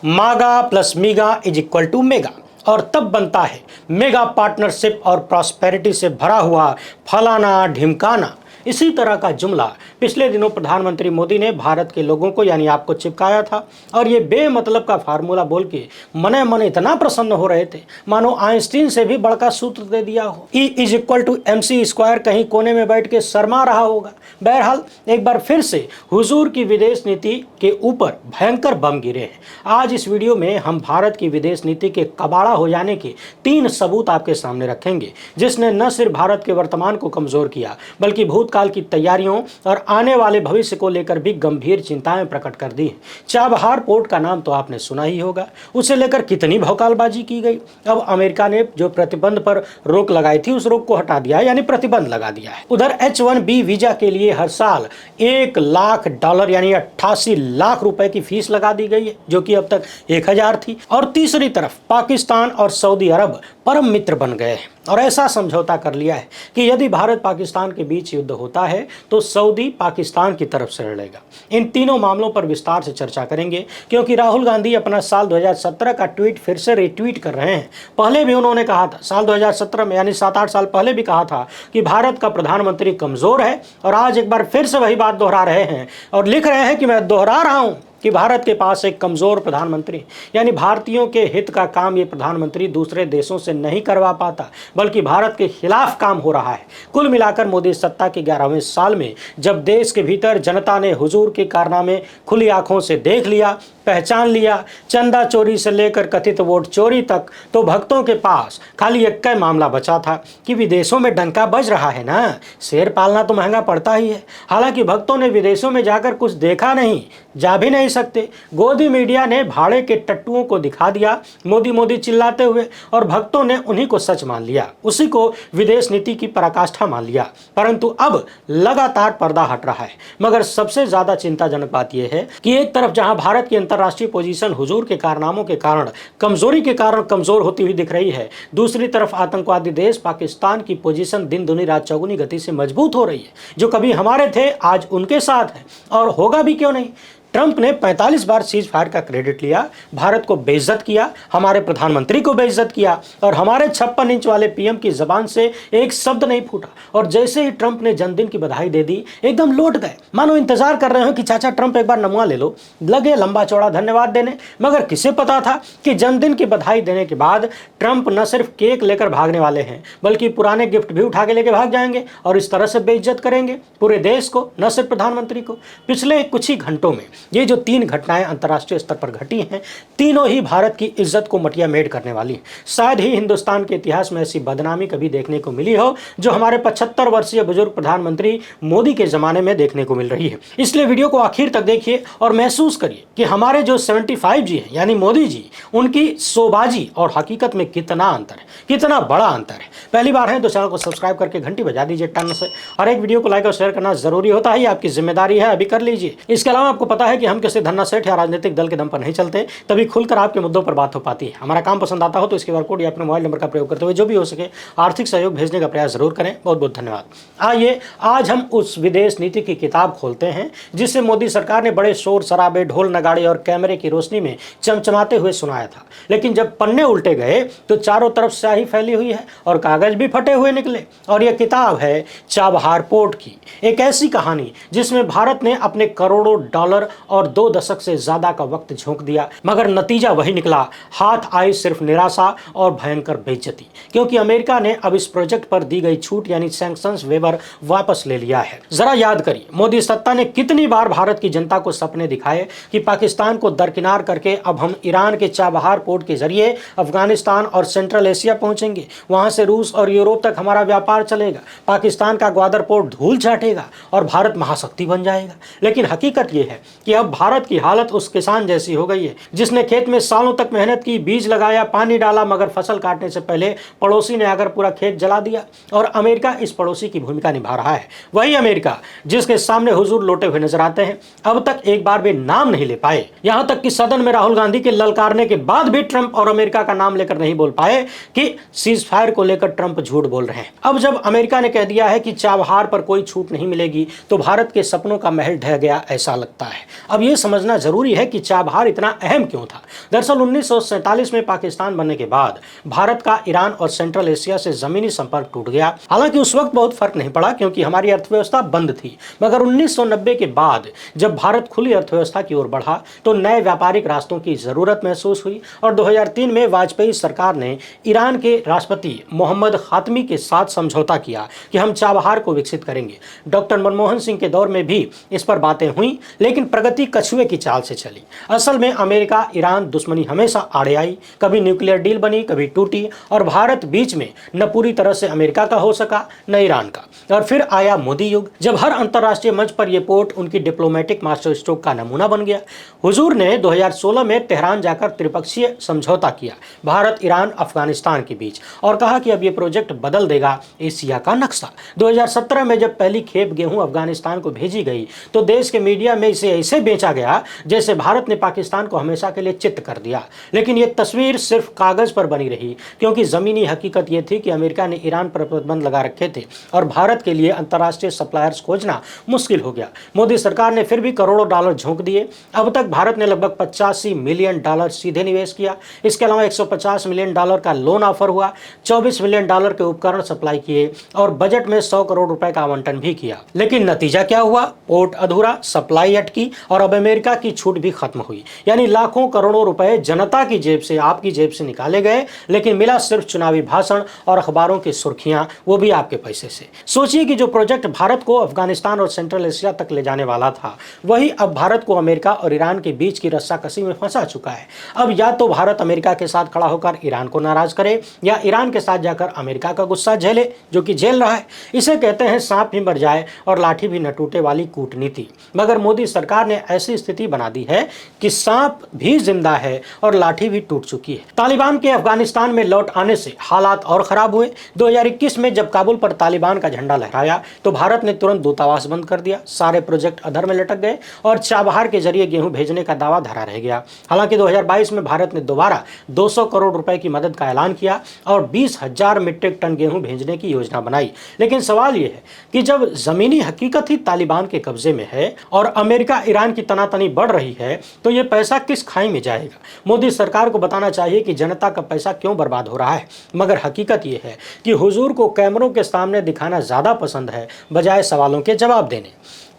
मागा plus मीगा is equal to mega, और तब बनता है मेगा पार्टनरशिप और प्रॉस्पेरिटी से भरा हुआ फलाना ढिमकाना। इसी तरह का जुमला पिछले दिनों प्रधानमंत्री मोदी ने भारत के लोगों को यानी आपको चिपकाया था, और ये बेमतलब का फार्मूला बोल के मने मन इतना प्रसन्न हो रहे थे मानो आइंस्टीन से भी बड़का सूत्र दे दिया हो। E is equal to MC² कहीं कोने में बैठ के शर्मा रहा होगा। बहरहाल एक बार फिर से हुजूर की विदेश नीति के ऊपर भयंकर बम गिरे हैं। आज इस वीडियो में हम भारत की विदेश नीति के कबाड़ा हो जाने के 3 सबूत आपके सामने रखेंगे, जिसने न सिर्फ भारत के वर्तमान को कमजोर किया बल्कि भूतकाल की तैयारियों और आने वाले भविष्य को लेकर भी गंभीर चिंताएं प्रकट कर दी हैं। चाबहार पोर्ट का नाम तो आपने सुना ही होगा, उसे लेकर कितनी भौकालबाजी की गई। अब अमेरिका ने जो प्रतिबंध पर रोक लगाई थी उस रोक को हटा दिया है, यानी प्रतिबंध लगा दिया है। उधर H1B वीजा के लिए हर साल $1 लाख यानी 88 लाख रुपए की फीस लगा दी गई है, जो कि अब तक 1000 थी। और तीसरी तरफ पाकिस्तान और सऊदी अरब परम मित्र बन गए हैं और ऐसा समझौता कर लिया है कि यदि भारत पाकिस्तान के बीच युद्ध होता है तो सऊदी पाकिस्तान की तरफ से लड़ेगा। इन तीनों मामलों पर विस्तार से चर्चा करेंगे, क्योंकि राहुल गांधी अपना साल 2017 का ट्वीट फिर से रिट्वीट कर रहे हैं। पहले भी उन्होंने कहा था, साल 2017 में यानी 7-8 साल पहले भी कहा था कि भारत का प्रधानमंत्री कमजोर है, और आज एक बार फिर से वही बात दोहरा रहे हैं और लिख रहे हैं कि मैं दोहरा रहा हूं कि भारत के पास एक कमजोर प्रधानमंत्री, यानी भारतीयों के हित का काम ये प्रधानमंत्री दूसरे देशों से नहीं करवा पाता बल्कि भारत के खिलाफ काम हो रहा है। कुल मिलाकर मोदी सत्ता के 11वें साल में जब देश के भीतर जनता ने हुजूर के कारनामे खुली आंखों से देख लिया, पहचान लिया, चंदा चोरी से लेकर कथित वोट चोरी तक, तो भक्तों के पास खाली एक ही मामला बचा था कि विदेशों में डंका बज रहा है ना, शेर पालना तो महंगा पड़ता ही है। हालांकि भक्तों ने विदेशों में जाकर कुछ देखा नहीं, जा भी नहीं सकते। गोदी मीडिया ने भाड़े के टट्टुओं को दिखा दिया मोदी मोदी चिल्लाते हुए, और भक्तों ने उन्हीं को सच मान लिया, उसी को विदेश नीति की पराकाष्ठा मान लिया। परंतु अब लगातार पर्दा हट रहा है। मगर सबसे ज्यादा चिंताजनक बात यह है कि एक तरफ जहां भारत की अंतर्राष्ट्रीय पोजीशन हुजूर के कारनामों के कारण कमजोरी के कारण कमजोर होती हुई दिख रही है, दूसरी तरफ आतंकवादी देश पाकिस्तान की पोजीशन दिन दुनी रात चौगुनी गति से मजबूत हो रही है। जो कभी हमारे थे आज उनके साथ है, और होगा भी क्यों नहीं। ट्रंप ने 45 बार सीज फायर का क्रेडिट लिया, भारत को बेइज्जत किया, हमारे प्रधानमंत्री को बेइज्जत किया, और हमारे 56 इंच वाले पीएम की जबान से एक शब्द नहीं फूटा। और जैसे ही ट्रंप ने जन्मदिन की बधाई दे दी, एकदम लौट गए, मानो इंतजार कर रहे हो कि चाचा ट्रंप एक बार नमवा ले लो, लगे लंबा चौड़ा धन्यवाद देने। मगर किसे पता था कि जन्मदिन की बधाई देने के बाद ट्रंप न सिर्फ केक लेकर भागने वाले हैं बल्कि पुराने गिफ्ट भी उठा के लेके भाग जाएंगे, और इस तरह से बेइज्जत करेंगे पूरे देश को, न सिर्फ प्रधानमंत्री को। पिछले कुछ ही घंटों में ये जो 3 घटनाएं अंतर्राष्ट्रीय स्तर पर घटी हैं, तीनों ही भारत की इज्जत को मटिया मेड करने वाली हैं। शायद ही हिंदुस्तान के इतिहास में ऐसी बदनामी कभी देखने को मिली हो जो हमारे 75 वर्षीय बुजुर्ग प्रधानमंत्री मोदी के जमाने में देखने को मिल रही है। इसलिए वीडियो को आखिर तक देखिए और महसूस करिए कि हमारे जो 75 जी हैं यानी मोदी जी, उनकी शोबाजी और हकीकत में कितना अंतर है, कितना बड़ा अंतर है। पहली बार है तो चैनल को सब्सक्राइब करके घंटी बजा दीजिए टन से, और एक वीडियो को लाइक और शेयर करना जरूरी होता है, आपकी जिम्मेदारी है, अभी कर लीजिए। इसके अलावा आपको पता है कि हम किसी धन्ना सेठ या राजनीतिक दल के दम पर नहीं चलते, तभी खुलकर आपके मुद्दों पर बात हो पाती है। हमारा काम पसंद आता हो तो इसके QR कोड या अपने मोबाइल नंबर का प्रयोग करते हुए जो भी हो सके आर्थिक सहयोग भेजने का प्रयास जरूर करें। बहुत बहुत धन्यवाद। आइए आज हम उस विदेश नीति की किताब खोलते हैं जिसे मोदी सरकार ने बड़े शोर शराबे, ढोल नगाड़े और कैमरे की रोशनी में चमचमाते हुए सुनाया था, लेकिन जब पन्ने उल्टे गए तो चारों तरफ स्याही फैली हुई है और कागज भी फटे हुए निकले। और यह किताब है चाबहार पोर्ट की, एक ऐसी कहानी जिसमें भारत ने अपने करोड़ों डॉलर और 2 दशक से ज्यादा का वक्त झोंक दिया, मगर नतीजा वही निकला, हाथ आई सिर्फ निराशा और भयंकर बेइज्जती। क्योंकि अमेरिका ने अब इस प्रोजेक्ट पर दी गई छूट यानी सैंक्शंस वेवर वापस ले लिया है। जरा याद करिए, मोदी सत्ता ने कितनी बार भारत की जनता को सपने दिखाए कि पाकिस्तान को दरकिनार करके अब हम ईरान के चाबहार पोर्ट के जरिए अफगानिस्तान और सेंट्रल एशिया पहुंचेंगे, वहां से रूस और यूरोप तक हमारा व्यापार चलेगा, पाकिस्तान का ग्वादर पोर्ट धूल चाटेगा और भारत महाशक्ति बन जाएगा। लेकिन हकीकत यह है कि अब भारत की हालत उस किसान जैसी हो गई है जिसने खेत में सालों तक मेहनत की, बीज लगाया, पानी डाला, मगर फसल काटने से पहले पड़ोसी ने आकर पूरा खेत जला दिया। और अमेरिका इस पड़ोसी की भूमिका निभा रहा है, वही अमेरिका जिसके सामने हुजूर लोटे हुए नजर आते हैं, अब तक एक बार भी नाम नहीं ले पाए। यहां तक कि सदन में राहुल गांधी के ललकारने के बाद भी ट्रंप और अमेरिका का नाम लेकर नहीं बोल पाए कि सीज फायर को लेकर ट्रंप झूठ बोल रहे हैं। अब जब अमेरिका ने कह दिया है कि चाबहार पर कोई छूट नहीं मिलेगी तो भारत के सपनों का महल ढह गया ऐसा लगता है। अब ये समझना जरूरी है कि चाबहार इतना अहम क्यों था। दरअसल 1947 में पाकिस्तान बनने के बाद भारत का ईरान और सेंट्रल एशिया से जमीनी संपर्क टूट गया। हालांकि उस वक्त बहुत फर्क नहीं पड़ा क्योंकि हमारी अर्थव्यवस्था बंद थी, मगर 1990 के बाद जब भारत खुली अर्थव्यवस्था की ओर बढ़ा तो नए व्यापारिक रास्तों की जरूरत महसूस हुई और 2003 में वाजपेयी सरकार ने ईरान के राष्ट्रपति मोहम्मद खातमी के साथ समझौता किया कि हम चाबहार को विकसित करेंगे। डॉक्टर मनमोहन सिंह के दौर में भी इस पर बातें हुई, लेकिन प्रगति कछुए की चाल से चली। असल में अमेरिका ईरान दुश्मनी हमेशा आड़े आई, कभी न्यूक्लियर डील बनी, कभी टूटी और भारत बीच में न पूरी तरह से अमेरिका का हो सका न ईरान का। और फिर आया मोदी युग, जब हर अंतर्राष्ट्रीय मंच पर यह पोर्ट उनकी डिप्लोमेटिक मास्टर स्ट्रोक का नमूना बन गया। हुजूर ने 2016 में तेहरान जाकर त्रिपक्षीय समझौता किया भारत, ईरान, अफगानिस्तान के बीच और कहा कि अब यह प्रोजेक्ट बदल देगा एशिया का नक्शा। 2017 में जब पहली खेप गेहूं अफगानिस्तान को भेजी गई तो देश के मीडिया में इसे ऐसे बेचा गया जैसे भारत ने पाकिस्तान को हमेशा के लिए चित्त कर दिया। लेकिन यह तस्वीर सिर्फ कागज पर बनी रही, क्योंकि जमीनी हकीकत यह थी कि अमेरिका ने ईरान पर प्रतिबंध लगा रखे थे और भारत के लिए अंतर्राष्ट्रीय सप्लायर्स खोजना मुश्किल हो गया। मोदी सरकार ने फिर भी करोड़ों डॉलर झोंक दिए। अब तक भारत ने लगभग 85 मिलियन डॉलर सीधे निवेश किया। इसके अलावा 150 मिलियन डॉलर का लोन ऑफर हुआ, 24 मिलियन डॉलर के उपकरण सप्लाई किए और बजट में 100 करोड़ रुपए का आवंटन भी किया। लेकिन नतीजा क्या हुआ? पोर्ट अधूरा, सप्लाई अटकी और अब अमेरिका की छूट भी खत्म हुई। यानी लाखों करोड़ों रुपए जनता की जेब से, आपकी जेब से निकाले गए, लेकिन मिला सिर्फ चुनावी भाषण और अखबारों की सुर्खियां, वो भी आपके पैसे से। सोचिए कि जो प्रोजेक्ट भारत को अफगानिस्तान और सेंट्रल एशिया तक ले जाने वाला था, वही अब भारत को अमेरिका और ईरान के बीच की रस्साकसी में फंसा चुका है। अब या तो भारत अमेरिका के साथ खड़ा होकर ईरान को नाराज करे या ईरान के साथ जाकर अमेरिका का गुस्सा झेले, जो कि झेल रहा है। इसे कहते हैं सांप भी मर जाए और लाठी भी न टूटे वाली कूटनीति। मगर मोदी सरकार ने ऐसी स्थिति बना दी है कि सांप भी जिंदा है और लाठी भी टूट चुकी है। तालिबान के अफगानिस्तान में लौट आने से हालात और खराब हुए। 2021 में जब काबुल पर तालिबान का झंडा लहराया तो भारत ने तुरंत दूतावास बंद कर दिया, सारे प्रोजेक्ट अधर में लटक गए और चाबहार के जरिए गेहूं भेजने का दावा धरा रह गया। हालांकि 2022 में भारत ने दोबारा 200 करोड़ रुपए की मदद का ऐलान किया और 20,000 मीट्रिक टन गेहूं भेजने की योजना बनाई। लेकिन सवाल यह है कि जब जमीनी हकीकत ही तालिबान के कब्जे में है और अमेरिका ईरान की तनातनी बढ़ रही है तो यह पैसा किस खाई में जाएगा? मोदी सरकार को बताना चाहिए कि जनता का पैसा क्यों बर्बाद हो रहा है। मगर हकीकत यह है कि हुजूर को कैमरों के सामने दिखाना ज्यादा पसंद है बजाय सवालों के जवाब देने।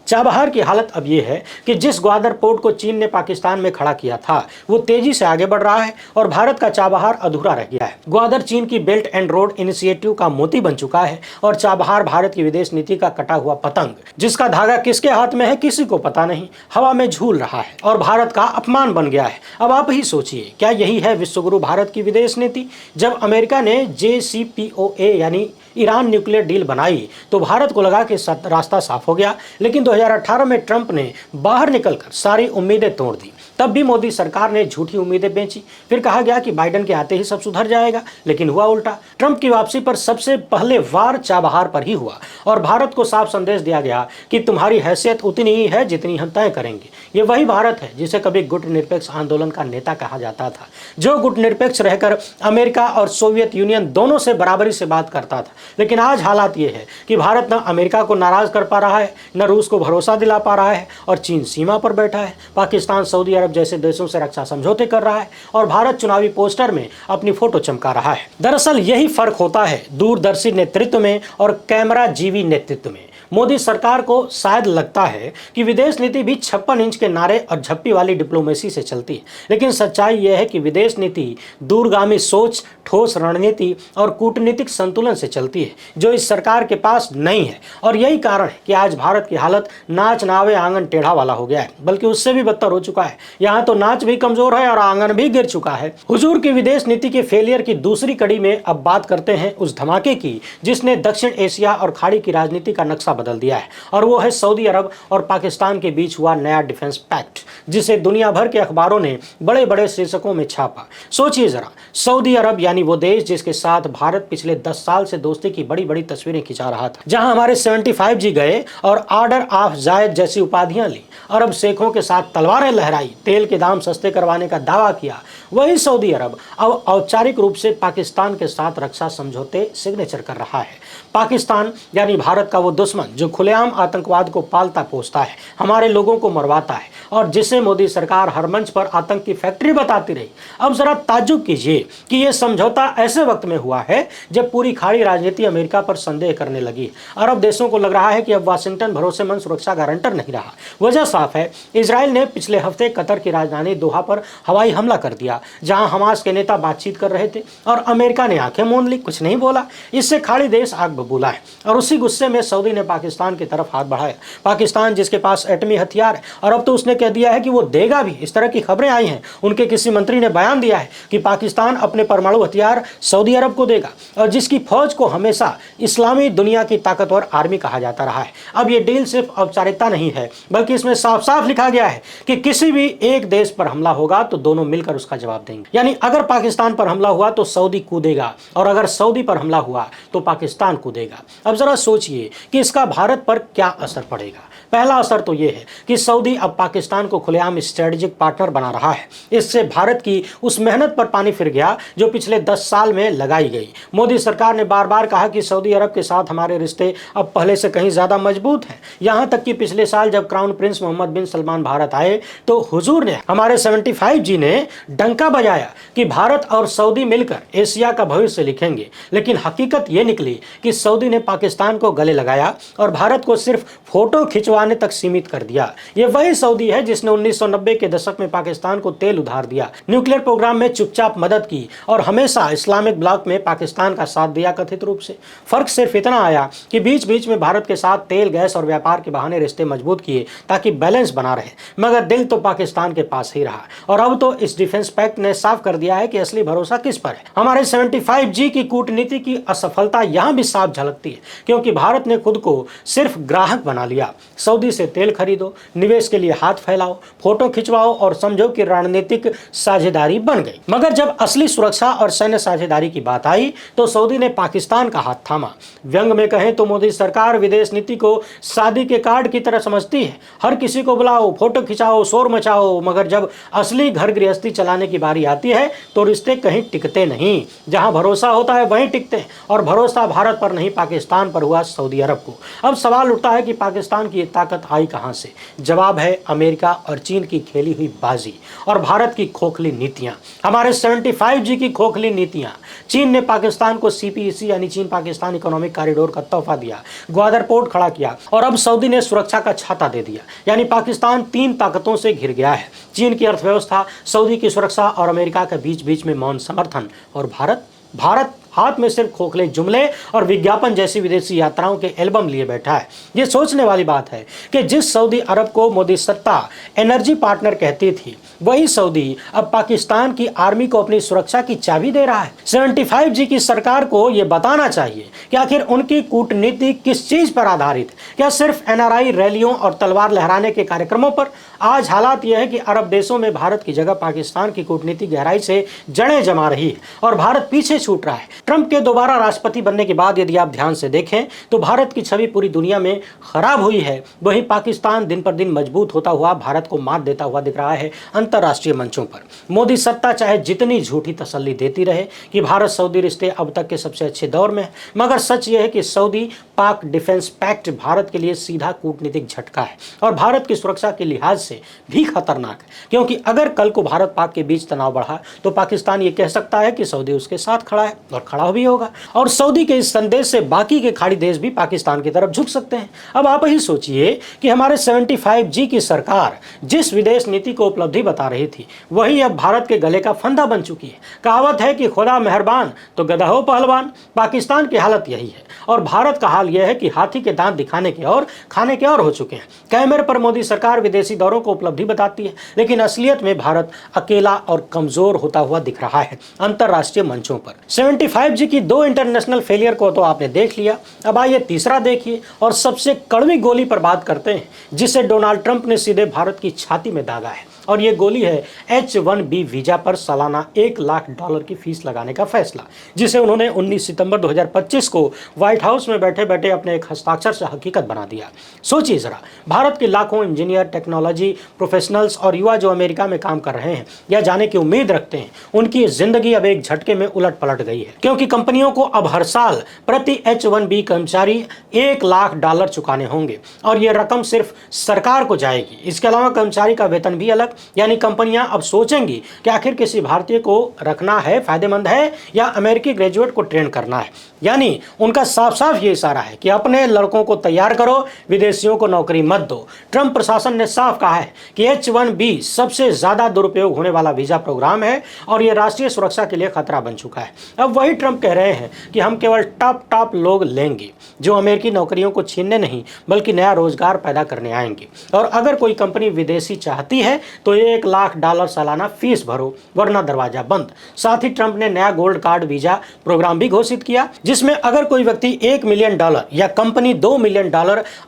चाबहार की हालत अब यह है कि जिस ग्वादर पोर्ट को चीन ने पाकिस्तान में खड़ा किया था वो तेजी से आगे बढ़ रहा है और भारत का चाबहार अधूरा रह गया है। ग्वादर चीन की बेल्ट एंड रोड इनिशिएटिव का मोती बन चुका है और चाबहार भारत की विदेश नीति का कटा हुआ पतंग, जिसका धागा किसके हाथ में है किसी को पता नहीं, हवा में झूल रहा है और भारत का अपमान बन गया है। अब आप ही सोचिए, क्या यही है विश्वगुरु भारत की विदेश नीति? जब अमेरिका ने JCPOA यानी ईरान न्यूक्लियर डील बनाई तो भारत को लगा कि रास्ता साफ हो गया, लेकिन 2018 में ट्रंप ने बाहर निकलकर सारी उम्मीदें तोड़ दी। तब भी मोदी सरकार ने झूठी उम्मीदें बेची। फिर कहा गया कि बाइडेन के आते ही सब सुधर जाएगा, लेकिन हुआ उल्टा। ट्रंप की वापसी पर सबसे पहले वार चाबहार पर ही हुआ और भारत को साफ संदेश दिया गया कि तुम्हारी हैसियत उतनी ही है जितनी हम तय करेंगे। ये वही भारत है जिसे कभी गुटनिरपेक्ष आंदोलन का नेता कहा जाता था, जो गुटनिरपेक्ष रहकर अमेरिका और सोवियत यूनियन दोनों से बराबरी से बात करता था। लेकिन आज हालात ये है कि भारत न अमेरिका को नाराज कर पा रहा है, न रूस को भरोसा दिला पा रहा है और चीन सीमा पर बैठा है। पाकिस्तान, सऊदी अरब जैसे देशों से रक्षा समझौते कर रहा है और भारत चुनावी पोस्टर में अपनी फोटो चमका रहा है। दरअसल यही फर्क होता है दूरदर्शी नेतृत्व में और कैमरा जीवी नेतृत्व में। मोदी सरकार को शायद लगता है कि विदेश नीति भी 56 इंच के नारे और झप्पी वाली डिप्लोमेसी से चलती है, लेकिन सच्चाई यह है कि विदेश नीति दूरगामी सोच, ठोस रणनीति और कूटनीतिक संतुलन से चलती है, जो इस सरकार के पास नहीं है। और यही कारण है कि आज भारत की हालत नाच नावे आंगन टेढ़ा वाला हो गया है, बल्कि उससे भी बदतर हो चुका है। यहाँ तो नाच भी कमजोर है और आंगन भी गिर चुका है। हुजूर की विदेश नीति के फेलियर की दूसरी कड़ी में अब बात करते हैं उस धमाके की जिसने दक्षिण एशिया और खाड़ी की राजनीति का नक्शा बदल दिया है, और वो है सऊदी अरब और पाकिस्तान के बीच हुआ नया डिफेंस पैक्ट, जिसे दुनिया भर के अखबारों ने बड़े बड़े शीर्षकों में छापा। सोचिए जरा, सऊदी अरब यानी वो देश जिसके साथ भारत पिछले 10 साल से दोस्ती की बड़ी बड़ी तस्वीरें खिंचा रहा था, जहां हमारे 75G गए और ऑर्डर ऑफ जायद जैसी उपाधियां ली, अरब शेखों के साथ तलवारें लहराई, तेल के दाम सस्ते करवाने का दावा किया, वही सऊदी अरब अब औपचारिक रूप से पाकिस्तान के साथ रक्षा समझौते सिग्नेचर कर रहा है। पाकिस्तान यानी भारत का वो दुश्मन दुश्मन जो खुलेआम आतंकवाद को पालता पोसता है, हमारे लोगों को मरवाता है और जिसे मोदी सरकार हर मंच पर आतंक की फैक्ट्री बताती रही। अब जरा ताज्जुब कीजिए कि यह समझौता ऐसे वक्त में हुआ है जब पूरी खाड़ी राजनीति अमेरिका पर संदेह करने लगी। अरब देशों को लग रहा है कि अब वाशिंगटन भरोसेमंद सुरक्षा गारंटर नहीं रहा। वजह साफ है, इजराइल ने पिछले हफ्ते कतर की राजधानी दोहा पर हवाई हमला कर दिया, जहां हमास के नेता बातचीत कर रहे थे और अमेरिका ने आंखें मूंद ली, कुछ नहीं बोला। इससे खाड़ी देश आग बबूला है और उसी गुस्से में सऊदी ने पाकिस्तान की तरफ हाथ बढ़ाया। पाकिस्तान जिसके पास एटमी हथियार है और अब तो उसने कह दिया है कि वो देगा भी। इस तरह की खबरें आई हैं। उनके किसी मंत्री ने बयान दिया है कि पाकिस्तान अपने परमाणु हथियार सऊदी अरब को देगा और जिसकी फौज को हमेशा इस्लामी दुनिया की ताकतवर आर्मी कहा जाता रहा है। अब ये डील सिर्फ औपचारिकता नहीं है, बल्कि इसमें साफ साफ लिखा गया है कि किसी भी एक देश पर हमला होगा तो दोनों मिलकर उसका जवाब देंगे। यानी अगर पाकिस्तान पर हमला हुआ तो सऊदी कूदेगा और अगर सऊदी पर हमला हुआ तो पाकिस्तान कूदेगा। अब जरा सोचिए कि इसका भारत पर क्या असर पड़ेगा। पहला असर तो यह है कि सऊदी अब पाकिस्तान को खुलेआम स्ट्रेटेजिक पार्टनर बना रहा है। इससे भारत की उस मेहनत पर पानी फिर गया जो पिछले 10 साल में लगाई गई। मोदी सरकार ने बार बार कहा कि सऊदी अरब के साथ हमारे रिश्ते अब पहले से कहीं ज्यादा मजबूत हैं। यहां तक कि पिछले साल जब क्राउन प्रिंस मोहम्मद बिन सलमान भारत आए तो हुजूर ने, हमारे 75G ने डंका बजाया कि भारत और सऊदी मिलकर एशिया का भविष्य लिखेंगे। लेकिन हकीकत यह निकली कि सऊदी ने पाकिस्तान को गले लगाया और भारत को सिर्फ फोटो खिंचवाने तक सीमित कर दिया। ये वही सऊदी है जिसने 1990 के दशक में पाकिस्तान को तेल उधार दिया, न्यूक्लियर प्रोग्राम में चुपचाप मदद की और हमेशा इस्लामिक ब्लॉक में पाकिस्तान का साथ दिया कथित रूप से। फर्क सिर्फ इतना आया कि बीच बीच में भारत के साथ तेल, गैस और व्यापार के बहाने रिश्ते मजबूत किए ताकि बैलेंस बना रहे, मगर दिल तो पाकिस्तान के पास ही रहा। और अब तो इस डिफेंस पैक्ट ने साफ कर दिया है कि असली भरोसा किस पर है। हमारे 75G की कूटनीति की असफलता यहां भी साफ झलकती है, क्योंकि भारत ने खुद को सिर्फ ग्राहक बना लिया। सऊदी से तेल खरीदो, निवेश के लिए हाथ फैलाओ, फोटो खिंचवाओ और समझो कि रणनीतिक साझेदारी बन गई। मगर जब असली सुरक्षा और सैन्य साझेदारी की बात आई तो सऊदी ने पाकिस्तान का हाथ थामा। व्यंग में कहें तो मोदी सरकार विदेश नीति को शादी के कार्ड की तरह समझती है। हर किसी को बुलाओ, फोटो खिंचाओ, शोर मचाओ, मगर जब असली घर गृहस्थी चलाने की बारी आती है तो रिश्ते कहीं टिकते नहीं। जहां भरोसा होता है वहीं टिकते हैं और भरोसा भारत पर नहीं पाकिस्तान पर हुआ सऊदी अरब को। अब सवाल उठता है कि पाकिस्तान की ये ताकत आई कहां से? जवाब है अमेरिका और चीन की खेली हुई बाजी और भारत की खोखली नीतियां। हमारे 75G की खोखली नीतियां। चीन ने पाकिस्तान को CPEC यानी चीन पाकिस्तान इकोनॉमिक कॉरिडोर का तोहफा दिया, ग्वादर पोर्ट खड़ा किया और अब सऊदी ने सुरक्षा का छाता दे दिया। यानी पाकिस्तान 3 ताकतों से घिर गया है। चीन की अर्थव्यवस्था, सऊदी की सुरक्षा और अमेरिका के बीच बीच में मौन समर्थन। और भारत हाथ में सिर्फ खोखले जुमले और विज्ञापन जैसी विदेशी यात्राओं के एल्बम लिए बैठा है। ये सोचने वाली बात है कि जिस सऊदी अरब को मोदी सत्ता एनर्जी पार्टनर कहती थी, वही सऊदी अब पाकिस्तान की आर्मी को अपनी सुरक्षा की चाबी दे रहा है। 75G की सरकार को यह बताना चाहिए कि आखिर उनकी कूटनीति किस चीज पर आधारित है। क्या सिर्फ NRI रैलियों और तलवार लहराने के कार्यक्रमों पर? आज हालात यह है कि अरब देशों में भारत की जगह पाकिस्तान की कूटनीति गहराई से जड़ें जमा रही है और भारत पीछे छूट रहा है। ट्रंप के दोबारा राष्ट्रपति बनने के बाद यदि आप ध्यान से देखें तो भारत की छवि पूरी दुनिया में खराब हुई है। वहीं पाकिस्तान दिन पर दिन मजबूत होता हुआ भारत को मात देता हुआ दिख रहा है अंतर्राष्ट्रीय मंचों पर। मोदी सत्ता चाहे जितनी झूठी तसल्ली देती रहे कि भारत सऊदी रिश्ते अब तक के सबसे अच्छे दौर में है, मगर सच यह है कि सऊदी पाक डिफेंस पैक्ट भारत के लिए सीधा कूटनीतिक झटका है और भारत की सुरक्षा के लिहाज से भी खतरनाक है। क्योंकि अगर कल को भारत पाक के बीच तनाव बढ़ा तो पाकिस्तान ये कह सकता है कि सऊदी उसके साथ खड़ा है और खड़ा भी होगा और सऊदी के इस संदेश से बाकी के खाड़ी देश भी पाकिस्तान की तरफ झुक सकते हैं। अब आप ही सोचिए कि हमारे 75G की सरकार जिस विदेश नीति को उपलब्धि बता रही थी वही अब भारत के गले का फंदा बन चुकी है। कहावत है कि खुदा मेहरबान तो गधा हो पहलवान। पाकिस्तान की हालत यही है और भारत का हाल यह है कि हाथी के दांत दिखाने के और खाने के और हो चुके हैं। कैमरे पर मोदी सरकार विदेशी दौरों को उपलब्धि बताती है, लेकिन असलियत में भारत अकेला और कमजोर होता हुआ दिख रहा है अंतर्राष्ट्रीय मंचों पर। 75G की 2 इंटरनेशनल फेलियर को तो आपने देख लिया, अब आइए तीसरा देखिए और सबसे कड़वी गोली पर बात करते हैं जिसे डोनाल्ड ट्रंप ने सीधे भारत की छाती में दागा है और ये गोली है H-1B वीजा पर सालाना $1 लाख की फीस लगाने का फैसला, जिसे उन्होंने 19 सितंबर 2025 को व्हाइट हाउस में बैठे बैठे अपने एक हस्ताक्षर से हकीकत बना दिया। सोचिए जरा, भारत के लाखों इंजीनियर, टेक्नोलॉजी प्रोफेशनल्स और युवा जो अमेरिका में काम कर रहे हैं या जाने की उम्मीद रखते हैं, उनकी जिंदगी अब एक झटके में उलट पलट गई है, क्योंकि कंपनियों को अब हर साल प्रति H-1B कर्मचारी $1 लाख चुकाने होंगे और यह रकम सिर्फ सरकार को जाएगी। इसके अलावा कर्मचारी का वेतन भी अलग, यानी कंपनियां अब सोचेंगी कि आखिर किसी भारतीय को रखना है फायदेमंद है या अमेरिकी ग्रेजुएट को ट्रेन करना है। यानी उनका साफ साफ ये इशारा है कि अपने लड़कों को तैयार करो, विदेशियों को नौकरी मत दो। ट्रंप प्रशासन ने साफ कहा है कि H-1B सबसे ज्यादा दुरुपयोग होने वाला वीजा प्रोग्राम है और यह राष्ट्रीय सुरक्षा के लिए खतरा बन चुका है। अब वही ट्रंप कह रहे हैं कि हम केवल टॉप लोग लेंगे जो अमेरिकी नौकरियों को छीनने नहीं बल्कि नया रोजगार पैदा करने आएंगे, और अगर कोई कंपनी विदेशी चाहती है तो $1 लाख सालाना फीस भरो वरना दरवाजा बंद। साथ ही ट्रंप ने नया गोल्ड कार्ड वीजा प्रोग्राम भी घोषित किया, जिसमें अगर कोई व्यक्ति $1 मिलियन या कंपनी $2 मिलियन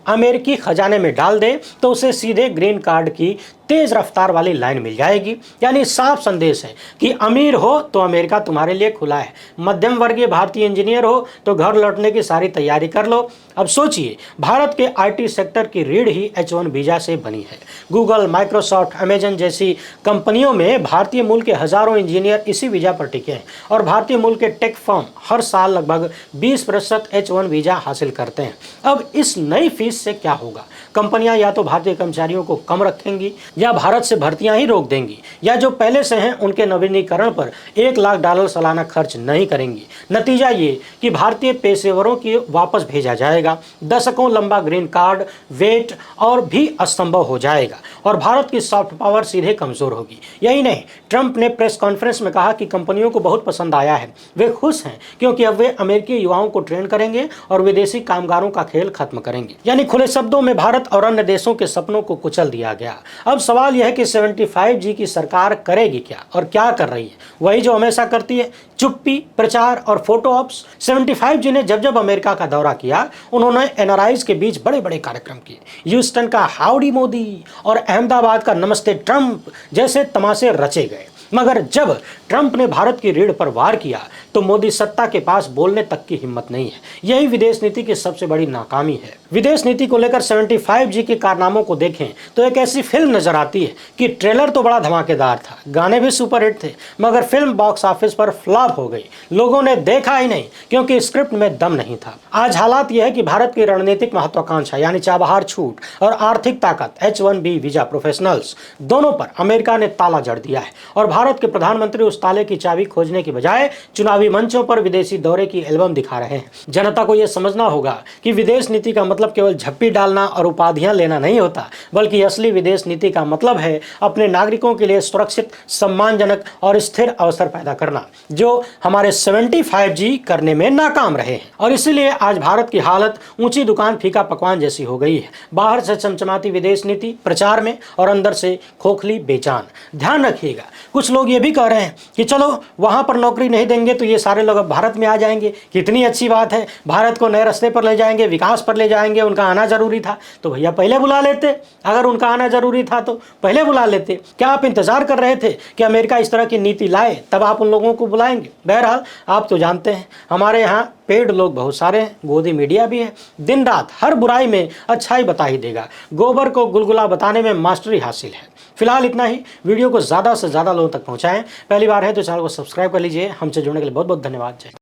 अमेरिकी खजाने में डाल दे तो उसे सीधे ग्रीन कार्ड की तेज रफ्तार वाली लाइन मिल जाएगी। यानी साफ संदेश है कि अमीर हो तो अमेरिका तुम्हारे लिए खुला है, मध्यम वर्गीय भारतीय इंजीनियर हो तो घर लौटने की सारी तैयारी कर लो। अब सोचिए, भारत के IT सेक्टर की रीढ़ ही H-1 वीजा से बनी है। गूगल, माइक्रोसॉफ्ट, अमेजन जैसी कंपनियों में भारतीय मूल के हजारों इंजीनियर इसी वीजा पर टिके हैं और भारतीय मूल के टेक फर्म हर साल लगभग 20% H-1 वीजा हासिल करते हैं। अब इस नई फीस से क्या होगा? कंपनियां या तो भारतीय कर्मचारियों को कम रखेंगी या भारत से भर्तियां ही रोक देंगी, या जो पहले से हैं उनके नवीनीकरण पर $1 लाख सालाना खर्च नहीं करेंगी। नतीजा ये कि भारतीय पेशेवरों की वापस भेजा जाएगा, दशकों लंबा ग्रीन कार्ड वेट और भी असंभव हो जाएगा और भारत की सॉफ्ट पावर सीधे कमजोर होगी। यही नहीं, ट्रंप ने प्रेस कॉन्फ्रेंस में कहा कि कंपनियों को बहुत पसंद आया है, वे खुश हैं क्योंकि अब वे अमेरिकी युवाओं को ट्रेन करेंगे और विदेशी कामगारों का खेल खत्म करेंगे। यानी खुले शब्दों में भारत और अन्य देशों के सपनों को कुचल दिया गया। अब सवाल यह है कि 75G की सरकार करेगी क्या और क्या कर रही है? वही जो हमेशा करती है, चुप्पी, प्रचार और फोटो ऑप्स। 75G ने जब अमेरिका का दौरा किया, उन्होंने NRIs के बीच बड़े बड़े कार्यक्रम किए। ह्यूस्टन का हाउडी मोदी और अहमदाबाद का नमस्ते ट्रंप जैसे तमाशे रचे गए। मगर जब ट्रंप ने भारत की रीढ़ पर वार किया तो मोदी सत्ता के पास बोलने तक की हिम्मत नहीं है। यही विदेश नीति की सबसे बड़ी नाकामी है। विदेश नीति को लेकर 75G के कारनामों को देखें तो एक ऐसी फिल्म नजर आती है कि ट्रेलर तो बड़ा धमाकेदार था, गाने भी सुपरहिट थे, मगर फिल्म बॉक्स ऑफिस पर फ्लॉप हो गई। लोगों ने देखा ही नहीं क्योंकि स्क्रिप्ट में दम नहीं था। आज हालात यह है कि भारत की रणनीतिक महत्वाकांक्षा यानी चाबहार छूट और आर्थिक ताकत H-1B वीजा प्रोफेशनल्स दोनों पर अमेरिका ने ताला जड़ दिया है और भारत के प्रधानमंत्री उस ताले की चाबी खोजने की बजाय चुनावी मंचों पर विदेशी दौरे की एल्बम दिखा रहे हैं। जनता को यह समझना होगा कि विदेश नीति का मतलब केवल झप्पी डालना और उपाधियां लेना नहीं होता, बल्कि असली विदेश नीति का मतलब है अपने नागरिकों के लिए सुरक्षित, सम्मानजनक और स्थिर अवसर पैदा करना, जो हमारे 75G करने में नाकाम रहे हैं। और इसीलिए आज भारत की हालत ऊंची दुकान फीका पकवान जैसी हो गई है। बाहर से चमचमाती विदेश नीति प्रचार में और अंदर से खोखली बेजान। ध्यान रखिएगा, कुछ लोग ये भी कह रहे हैं कि चलो वहां पर नौकरी नहीं देंगे तो ये सारे लोग अब भारत में आ जाएंगे, कितनी अच्छी बात है, भारत को नए रास्ते पर ले जाएंगे, विकास पर ले जाएंगे, उनका आना जरूरी था तो भैया पहले बुला लेते। अगर उनका आना जरूरी था तो पहले बुला लेते। क्या आप इंतजार कर रहे थे कि अमेरिका इस तरह की नीति लाए तब आप उन लोगों को बुलाएंगे? बहरहाल आप तो जानते हैं हमारे यहाँ पेड लोग बहुत सारे हैं, गोदी मीडिया भी है, दिन रात हर बुराई में अच्छाई बता ही देगा, गोबर को गुलगुला बताने में मास्टरी हासिल है। फिलहाल इतना ही। वीडियो को ज़्यादा से ज़्यादा लोगों तक पहुँचाएं। पहली बार है तो चैनल को सब्सक्राइब कर लीजिए। हमसे जुड़ने के लिए बहुत बहुत धन्यवाद। जय।